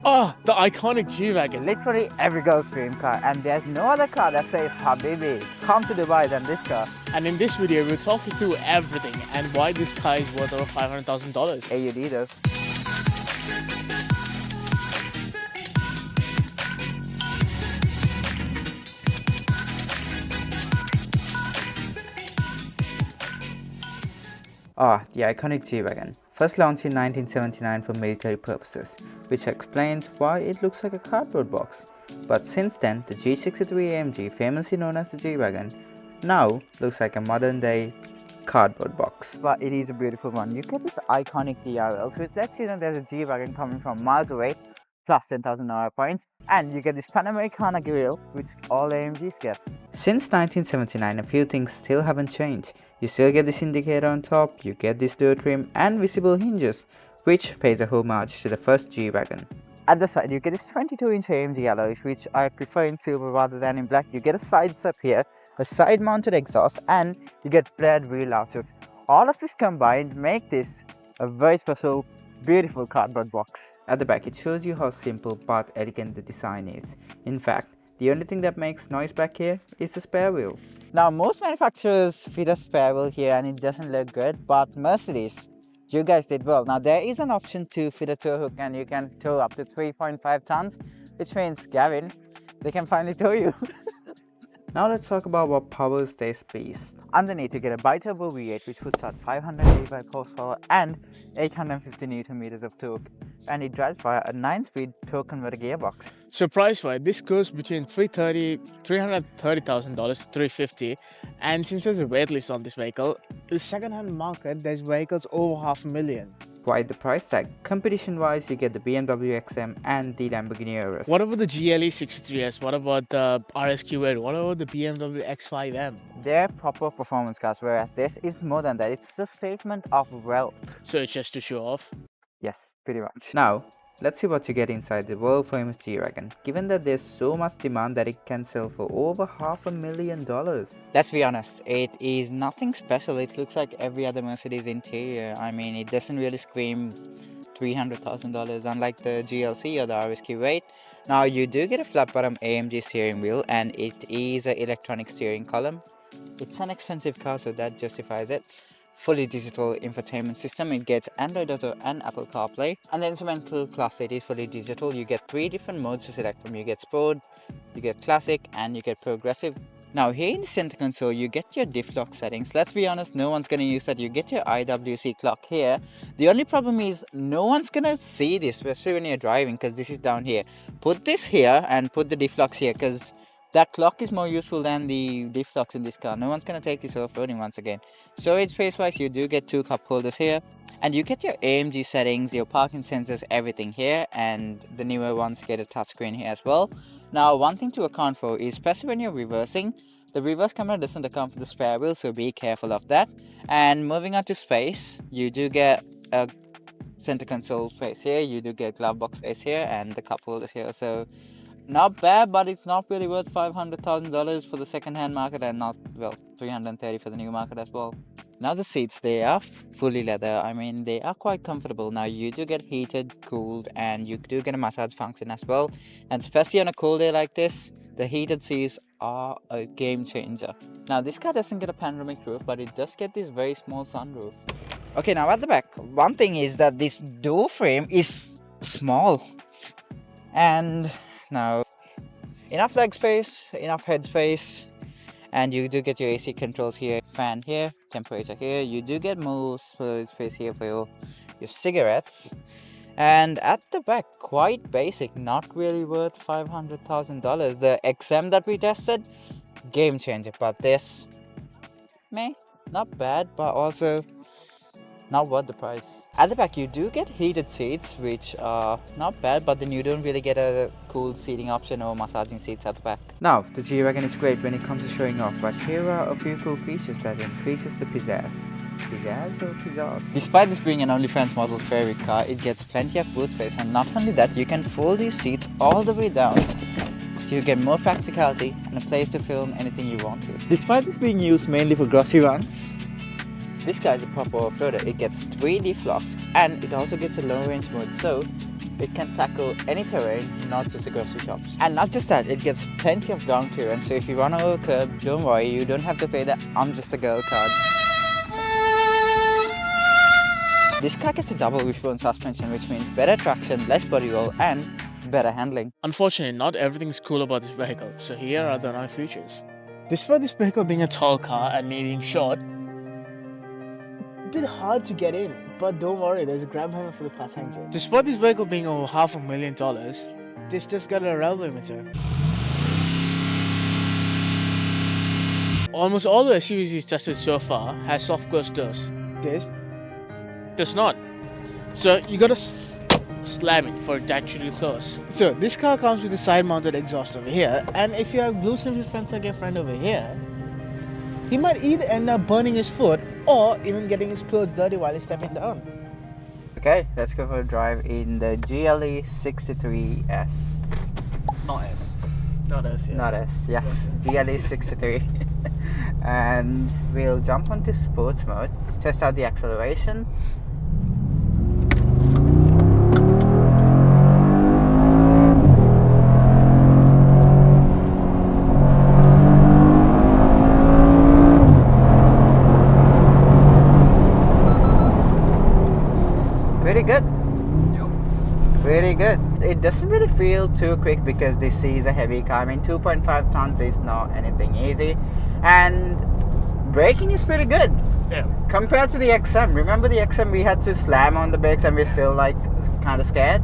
Oh, the iconic G-wagon. Literally every girl's dream car, and there's no other car that says Habibi, come to Dubai than this car. And in this video, we'll talk you through everything and why this car is worth over $500,000. AUD though. The iconic G-wagon. First launched in 1979 for military purposes, which explains why it looks like a cardboard box. But since then, the G63 AMG, famously known as the G-wagon, now looks like a modern day cardboard box. But it is a beautiful one. You get this iconic DRLs, which lets you know there's a G-wagon coming from miles away, plus 10,000 hour points, and you get this Panamericana grille, which all AMGs get. Since 1979, a few things still haven't changed. You still get this indicator on top, you get this door trim and visible hinges, which pays a homage to the first G-wagon. At the side, you get this 22-inch AMG alloys, which I prefer in silver rather than in black. You get a side step here, a side-mounted exhaust, and you get flared wheel arches. All of this combined make this a very special, beautiful cardboard box. At the back, it shows you how simple but elegant the design is. In fact, the only thing that makes noise back here is the spare wheel. Now, most manufacturers fit a spare wheel here and it doesn't look good, but Mercedes, you guys did well. Now, there is an option to fit a tow hook and you can tow up to 3.5 tons, which means, Gavin, they can finally tow you. Now let's talk about what powers this beast. Underneath, you get a bi-turbo V8 which puts out 585 horsepower and 850 Newton meters of torque, and it drives via a 9-speed torque converter gearbox. So price-wise, this goes between $330,000 to $350,000, and since there's a wait list on this vehicle, in the second-hand market, there's vehicles over $500,000. Quite the price tag. Competition-wise, you get the BMW XM and the Lamborghini Urus. What about the GLE 63S? What about the RSQ8? What about the BMW X5M? They're proper performance cars, whereas this is more than that. It's a statement of wealth. So it's just to show off? Yes, pretty much. Now, let's see what you get inside the world famous G-wagon, given that there's so much demand that it can sell for over $500,000. Let's be honest, it is nothing special. It looks like every other Mercedes interior. I mean, it doesn't really scream $300,000 unlike the GLC or the RSQ8. Now, you do get a flat bottom AMG steering wheel and it is an electronic steering column. It's an expensive car, so that justifies it. Fully digital infotainment system. It gets Android Auto and Apple CarPlay, and the instrumental class 8 is fully digital. You get 3 different modes to select from. You get Sport, you get Classic, and you get Progressive. Now here in the center console, you get your diff lock settings. Let's be honest, no one's going to use that. You get your IWC clock here. The only problem is no one's going to see this, especially when you're driving, because this is down here. Put this here and put the diff locks here, because that clock is more useful than the diff locks in this car. No one's going to take this off-roading once again. Storage space-wise, you do get 2 cup holders here. And you get your AMG settings, your parking sensors, everything here. And the newer ones get a touchscreen here as well. Now, one thing to account for is, especially when you're reversing, the reverse camera doesn't account for the spare wheel, so be careful of that. And moving on to space, you do get a center console space here. You do get glove box space here and the cup holders here. So not bad, but it's not really worth $500,000 for the second-hand market, and not, well, $330,000 for the new market as well. Now the seats, they are fully leather. I mean, they are quite comfortable. Now you do get heated, cooled, and you do get a massage function as well. And especially on a cold day like this, the heated seats are a game changer. Now this car doesn't get a panoramic roof, but it does get this very small sunroof. Okay, now at the back, one thing is that this door frame is small. And now, enough leg space, enough head space, and you do get your AC controls here, fan here, temperature here. You do get more storage space here for your cigarettes. And at the back, quite basic, not really worth $500,000. The XM that we tested, game changer, but this, meh, not bad, but also not worth the price. At the back, you do get heated seats, which are not bad, but then you don't really get a cool seating option or massaging seats at the back. Now, the G-wagon is great when it comes to showing off, but here are a few cool features that increases the pizzazz. Pizzazz or Gzok? Despite this being an OnlyFans model's favorite car, it gets plenty of boot space, and not only that, you can fold these seats all the way down. So you get more practicality and a place to film anything you want to. Despite this being used mainly for grocery runs, this car is a proper off-roader. It gets 3 diff locks and it also gets a low range mode, so it can tackle any terrain, not just the grocery shops. And not just that, it gets plenty of ground clearance, so if you run over a curb, don't worry, you don't have to pay the I'm just a girl card. This car gets a double wishbone suspension, which means better traction, less body roll, and better handling. Unfortunately, not everything is cool about this vehicle, so here are the annoying features. Despite this vehicle being a tall car and needing short, a bit hard to get in, but don't worry, there's a grab handle for the passenger. Despite this vehicle being over $500,000, this just got a rev limiter. Almost all the SUVs we've tested so far has soft close doors. This does not. So you gotta slam it for it to actually close. So this car comes with a side mounted exhaust over here, and if you have blue sniffy friends like your friend over here, he might either end up burning his foot or even getting his clothes dirty while he's stepping down. Okay, let's go for a drive in the GLE 63S. Not S. Not S, yeah. Not S, yes. GLE 63. And we'll jump onto sports mode, test out the acceleration. Pretty good. Pretty good. It doesn't really feel too quick because this is a heavy car. I mean, 2.5 tons is not anything easy. And braking is pretty good. Yeah. Compared to the XM. Remember the XM, we had to slam on the brakes and we're still like kind of scared.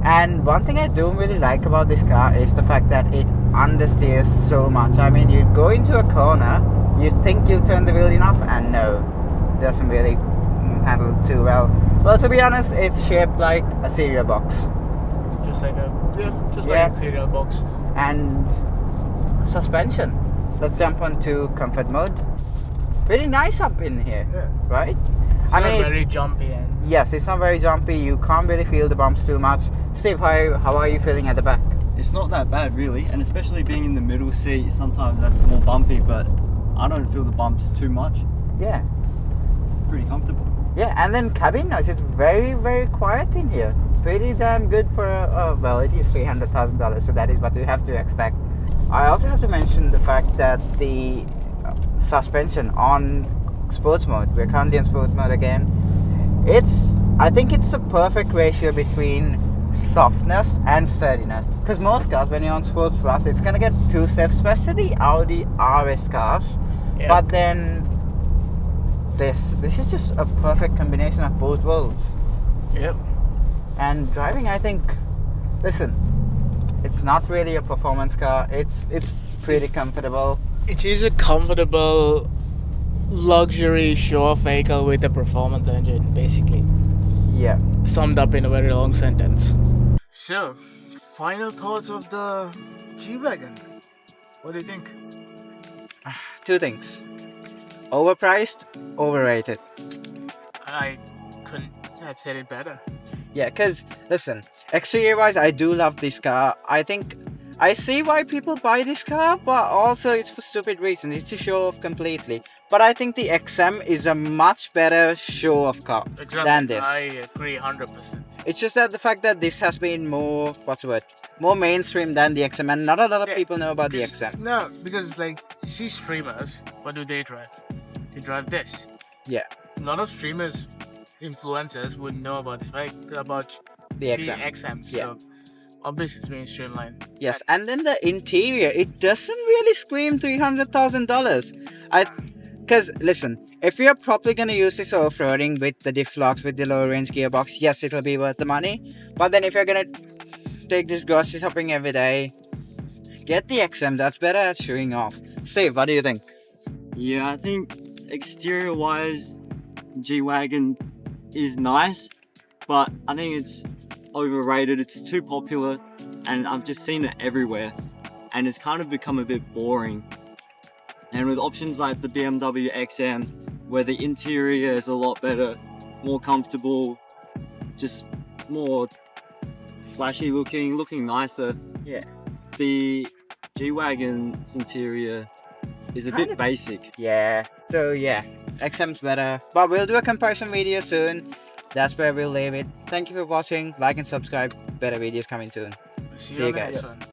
And one thing I don't really like about this car is the fact that it understeers so much. I mean, you go into a corner, you think you'll turn the wheel enough, and no, it doesn't really handle too well. Well, to be honest, it's shaped like a cereal box. Just like a cereal box. And suspension. Let's jump onto comfort mode. Pretty nice up in here, right? It's not very jumpy. And yes, it's not very jumpy. You can't really feel the bumps too much. Steve, how are you feeling at the back? It's not that bad really, and especially being in the middle seat, sometimes that's more bumpy, but I don't feel the bumps too much. Yeah. Pretty comfortable. Yeah, and then cabin noise, it's very, very quiet in here. Pretty damn good for, well, it is $300,000, so that is what you have to expect. I also have to mention the fact that the suspension on sports mode, we're currently in sports mode again, I think it's the perfect ratio between softness and sturdiness. Because most cars, when you're on sports class, it's gonna get two steps, especially the Audi RS cars. Yeah. But then this is just a perfect combination of both worlds. Yep. And driving, I think, listen, it's not really a performance car. It's pretty comfortable. It is a comfortable luxury show-off vehicle with a performance engine, basically. Yeah. Summed up in a very long sentence. So, final thoughts of the G-wagon. What do you think? Two things. Overpriced, overrated. I couldn't have said it better. Yeah, because, listen, exterior-wise, I do love this car. I think I see why people buy this car, but also it's for stupid reasons. It's a show-off completely. But I think the XM is a much better show-off car than this. I agree 100%. It's just that the fact that this has been more, more mainstream than the XM, and not a lot of people know about the XM. No, because like, you see streamers, what do they drive? They drive this. Yeah. A lot of streamers, influencers would know about this, right? About The XM. XM. So obviously it's being streamlined. Yes, and then the interior, it doesn't really scream $300,000. Because, listen, if you're probably going to use this off-roading with the diff locks, with the low-range gearbox, yes, it'll be worth the money. But then if you're going to take this grocery shopping every day, get the XM. That's better at showing off. Steve, what do you think? Yeah, I think exterior-wise, the G-wagon is nice, but I think it's overrated. It's too popular, and I've just seen it everywhere, and it's kind of become a bit boring. And with options like the BMW XM, where the interior is a lot better, more comfortable, just more flashy looking nicer. Yeah. The G-wagon's interior is a bit basic. Yeah. So yeah, XM's better. But we'll do a comparison video soon. that's where we'll leave it. Thank you for watching. Like and subscribe. Better videos coming soon. See you you guys. next one.